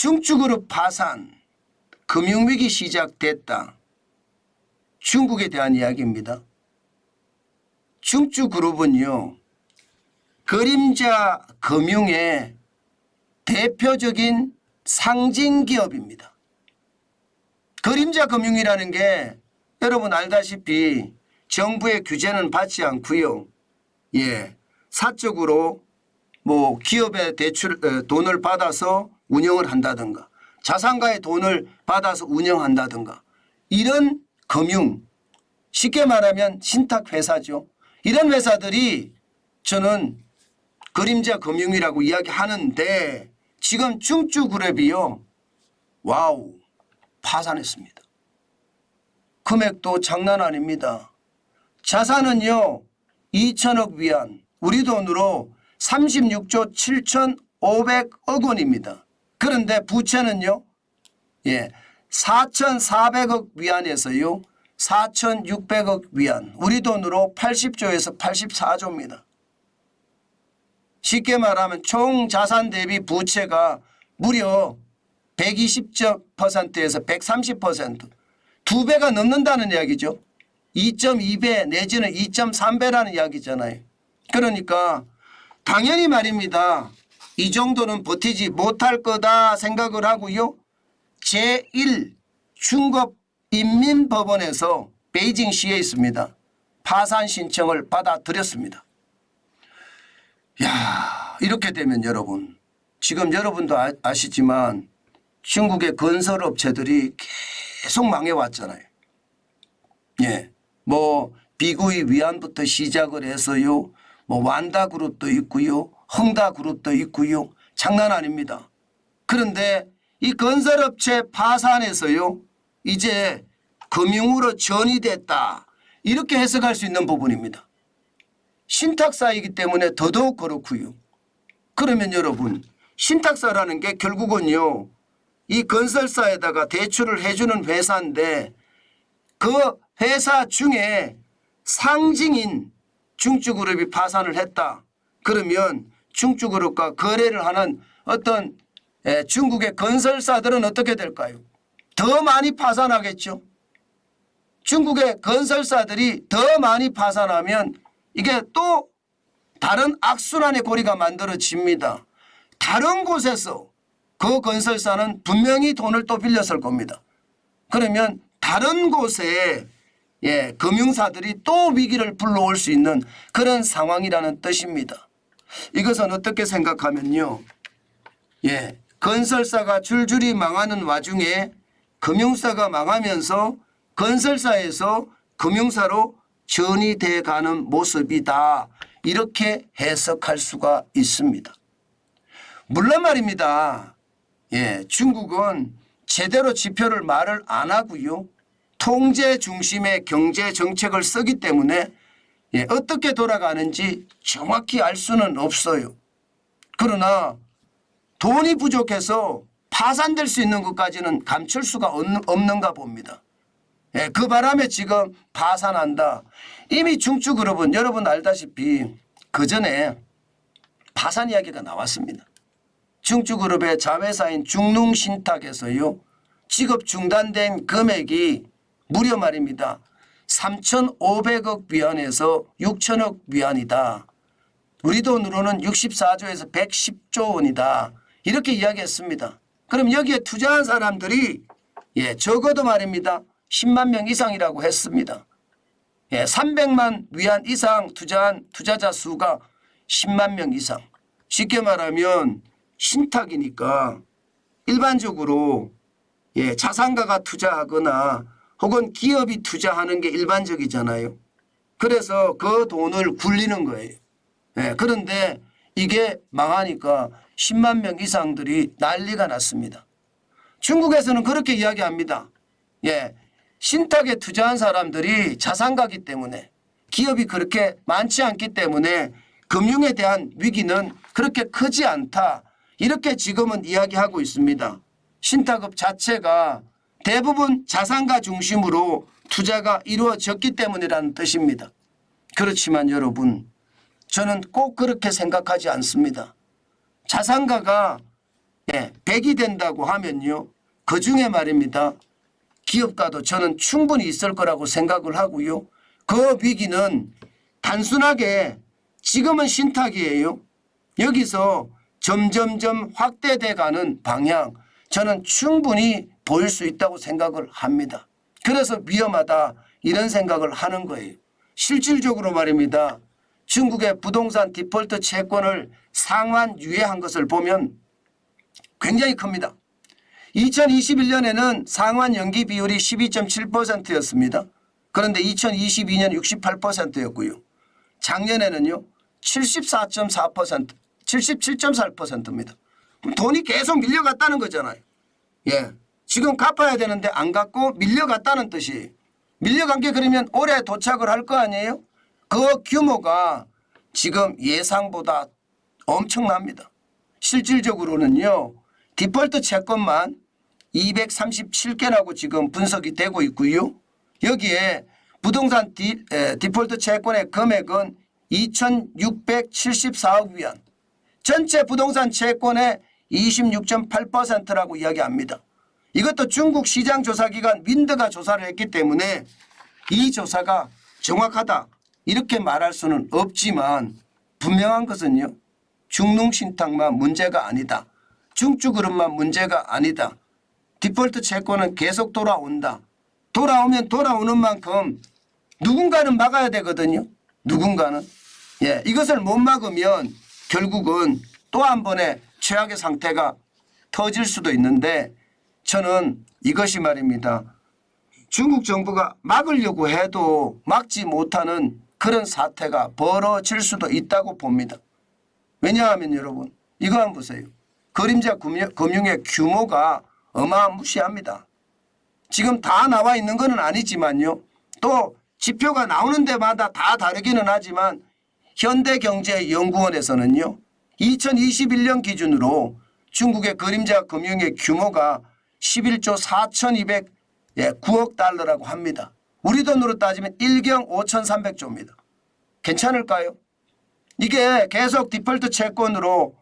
중추그룹 파산, 금융위기 시작됐다. 중국에 대한 이야기입니다. 중추그룹은요, 그림자 금융의 대표적인 상징기업입니다. 그림자 금융이라는 게 여러분 알다시피 정부의 규제는 받지 않고요. 사적으로 뭐 기업의 돈을 받아서 운영을 한다든가 자산가의 돈을 받아서 운영한다든가 이런 금융, 쉽게 말하면 신탁회사죠. 이런 회사들이 저는 그림자 금융이라고 이야기하는데 지금 중추그룹이요. 와우, 파산했습니다. 금액도 장난 아닙니다. 자산은요 2천억 위안, 우리 돈으로 36조 7,500억 원입니다. 그런데 부채는요 4,400억 위안에서요 4,600억 위안, 우리 돈으로 80조에서 84조입니다. 쉽게 말하면 총 자산 대비 부채가 무려 120%에서 130%, 2배가 넘는다는 이야기죠. 2.2배 내지는 2.3배라는 이야기잖아요. 그러니까 당연히 말입니다. 이 정도는 버티지 못할 거다 생각을 하고요. 제1 중급인민법원에서 베이징시에 있습니다. 파산 신청을 받아들였습니다. 야, 이렇게 되면 여러분, 지금 여러분도 아시지만 중국의 건설업체들이 계속 망해왔잖아요. 뭐 비구이 위안부터 시작을 해서요. 뭐 완다그룹도 있고요. 흥다그룹도 있고요. 장난 아닙니다. 그런데 이 건설업체 파산에서요. 이제 금융으로 전이됐다. 이렇게 해석할 수 있는 부분입니다. 신탁사이기 때문에 더더욱 그렇고요. 그러면 여러분, 신탁사라는 게 결국은요. 이 건설사에다가 대출을 해주는 회사인데 그 회사 중에 상징인 중추그룹이 파산을 했다. 그러면 중추그룹과 거래를 하는 어떤 중국의 건설사들은 어떻게 될까요? 더 많이 파산하겠죠. 중국의 건설사들이 더 많이 파산하면 이게 또 다른 악순환의 고리가 만들어집니다. 다른 곳에서 그 건설사는 분명히 돈을 또 빌렸을 겁니다. 그러면 다른 곳에 금융사들이 또 위기를 불러올 수 있는 그런 상황이라는 뜻입니다. 이것은 어떻게 생각하면요. 건설사가 줄줄이 망하는 와중에 금융사가 망하면서 건설사에서 금융사로 전이돼 가는 모습이다. 이렇게 해석할 수가 있습니다. 물론 말입니다. 중국은 제대로 지표를 말을 안 하고요. 통제 중심의 경제 정책을 쓰기 때문에 어떻게 돌아가는지 정확히 알 수는 없어요. 그러나 돈이 부족해서 파산될 수 있는 것까지는 감출 수가 없는가 봅니다. 그 바람에 지금 파산한다. 이미 중추그룹은 여러분 알다시피 그전에 파산 이야기가 나왔습니다. 중추그룹의 자회사인 중농신탁에서요. 지급 중단된 금액이 무려 말입니다. 3,500억 위안에서 6천억 위안이다. 우리 돈으로는 64조에서 110조 원이다. 이렇게 이야기했습니다. 그럼 여기에 투자한 사람들이 적어도 말입니다. 10만 명 이상이라고 했습니다. 300만 위안 이상 투자한 투자자 수가 10만 명 이상. 쉽게 말하면 신탁이니까 일반적으로 자산가가 투자하거나 혹은 기업이 투자하는 게 일반적이잖아요. 그래서 그 돈을 굴리는 거예요. 그런데 이게 망하니까 10만 명 이상들이 난리가 났습니다. 중국에서는 그렇게 이야기합니다. 신탁에 투자한 사람들이 자산가기 때문에 기업이 그렇게 많지 않기 때문에 금융에 대한 위기는 그렇게 크지 않다. 이렇게 지금은 이야기하고 있습니다. 신탁업 자체가 대부분 자산가 중심으로 투자가 이루어졌기 때문이라는 뜻입니다. 그렇지만 여러분, 저는 꼭 그렇게 생각하지 않습니다. 자산가가 100이 된다고 하면요. 그중에 말입니다. 기업가도 저는 충분히 있을 거라고 생각을 하고요. 그 위기는 단순하게 지금은 신탁이에요. 여기서 점점점 확대돼 가는 방향 저는 충분히 보일 수 있다고 생각을 합니다. 그래서 위험하다 이런 생각을 하는 거예요. 실질적으로 말입니다. 중국의 부동산 디폴트 채권을 상환 유예한 것을 보면 굉장히 큽니다. 2021년에는 상환 연기 비율이 12.7%였습니다. 그런데 2022년 68%였고요. 작년에는요 74.4%, 77.4%입니다. 돈이 계속 밀려갔다는 거잖아요. 지금 갚아야 되는데 안 갚고 밀려갔다는 뜻이. 밀려간 게 그러면 올해 도착을 할 거 아니에요? 그 규모가 지금 예상보다 엄청납니다. 실질적으로는요. 디폴트 채권만 237개라고 지금 분석이 되고 있고요. 여기에 부동산 디폴트 채권의 금액은 2,674억 위안. 전체 부동산 채권의 26.8%라고 이야기합니다. 이것도 중국 시장조사기관 윈드가 조사를 했기 때문에 이 조사가 정확하다 이렇게 말할 수는 없지만 분명한 것은요. 중농신탁만 문제가 아니다. 중추그룹만 문제가 아니다. 디폴트 채권은 계속 돌아온다. 돌아오면 돌아오는 만큼 누군가는 막아야 되거든요. 누군가는. 이것을 못 막으면 결국은 또 한 번의 최악의 상태가 터질 수도 있는데 저는 이것이 말입니다. 중국 정부가 막으려고 해도 막지 못하는 그런 사태가 벌어질 수도 있다고 봅니다. 왜냐하면 여러분 이거 한번 보세요. 그림자 금융의 규모가 어마무시합니다. 지금 다 나와 있는 건 아니지만요. 또 지표가 나오는 데마다 다 다르기는 하지만 현대경제연구원에서는요. 2021년 기준으로 중국의 그림자 금융의 규모가 11조 4,209억 달러라고 합니다. 우리 돈으로 따지면 1경 5,300조입니다. 괜찮을까요? 이게 계속 디폴트 채권으로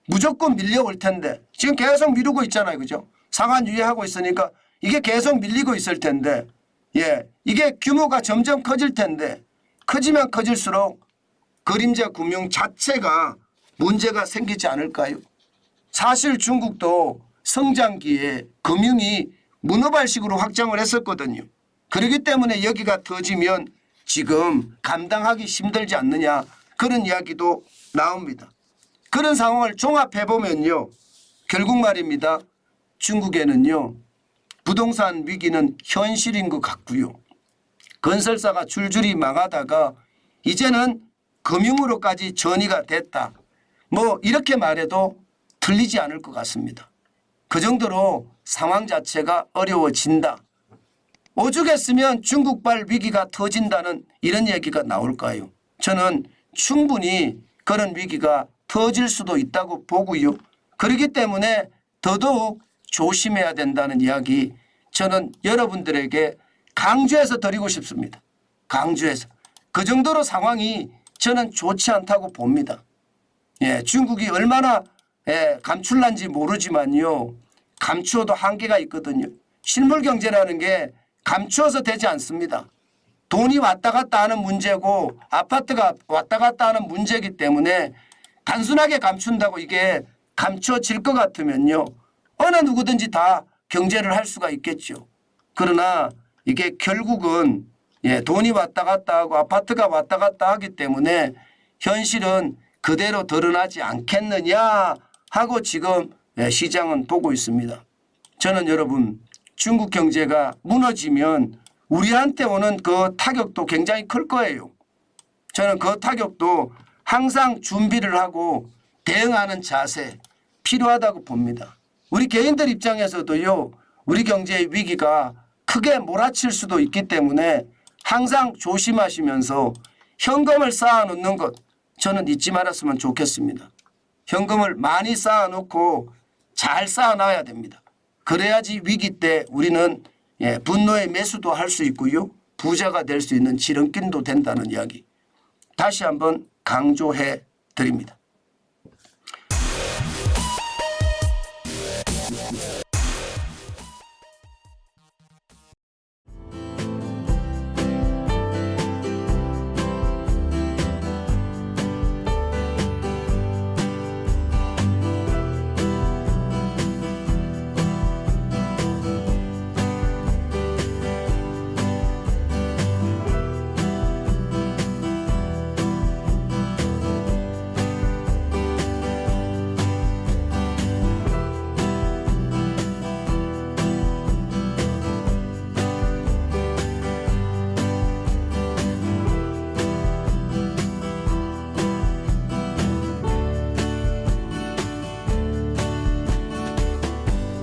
무조건 밀려올 텐데 지금 계속 미루고 있잖아요. 그죠? 상환 유예하고 있으니까 이게 계속 밀리고 있을 텐데 이게 규모가 점점 커질 텐데 커지면 커질수록 그림자 금융 자체가 문제가 생기지 않을까요? 사실 중국도 성장기에 금융이 문어발식으로 확장을 했었거든요. 그렇기 때문에 여기가 터지면 지금 감당하기 힘들지 않느냐 그런 이야기도 나옵니다. 그런 상황을 종합해 보면요. 결국 말입니다. 중국에는요. 부동산 위기는 현실인 것 같고요. 건설사가 줄줄이 망하다가 이제는 금융으로까지 전이가 됐다. 뭐 이렇게 말해도 틀리지 않을 것 같습니다. 그 정도로 상황 자체가 어려워진다. 오죽했으면 중국발 위기가 터진다는 이런 얘기가 나올까요? 저는 충분히 그런 위기가 터질 수도 있다고 보고요. 그렇기 때문에 더더욱 조심해야 된다는 이야기 저는 여러분들에게 강조해서 드리고 싶습니다. 강조해서. 그 정도로 상황이 저는 좋지 않다고 봅니다. 중국이 얼마나 감출난지 모르지만요. 감추어도 한계가 있거든요. 실물 경제라는 게 감추어서 되지 않습니다. 돈이 왔다 갔다 하는 문제고 아파트가 왔다 갔다 하는 문제이기 때문에 단순하게 감춘다고 이게 감추어질 것 같으면요. 어느 누구든지 다 경제를 할 수가 있겠죠. 그러나 이게 결국은 돈이 왔다 갔다 하고 아파트가 왔다 갔다 하기 때문에 현실은 그대로 드러나지 않겠느냐 하고 지금 시장은 보고 있습니다. 저는 여러분 중국 경제가 무너지면 우리한테 오는 그 타격도 굉장히 클 거예요. 저는 그 타격도 항상 준비를 하고 대응하는 자세 필요하다고 봅니다. 우리 개인들 입장에서도요. 우리 경제의 위기가 크게 몰아칠 수도 있기 때문에 항상 조심하시면서 현금을 쌓아놓는 것 저는 잊지 말았으면 좋겠습니다. 현금을 많이 쌓아놓고 잘 쌓아놔야 됩니다. 그래야지 위기 때 우리는 분노의 매수도 할 수 있고요. 부자가 될 수 있는 지름길도 된다는 이야기 다시 한번 강조해 드립니다.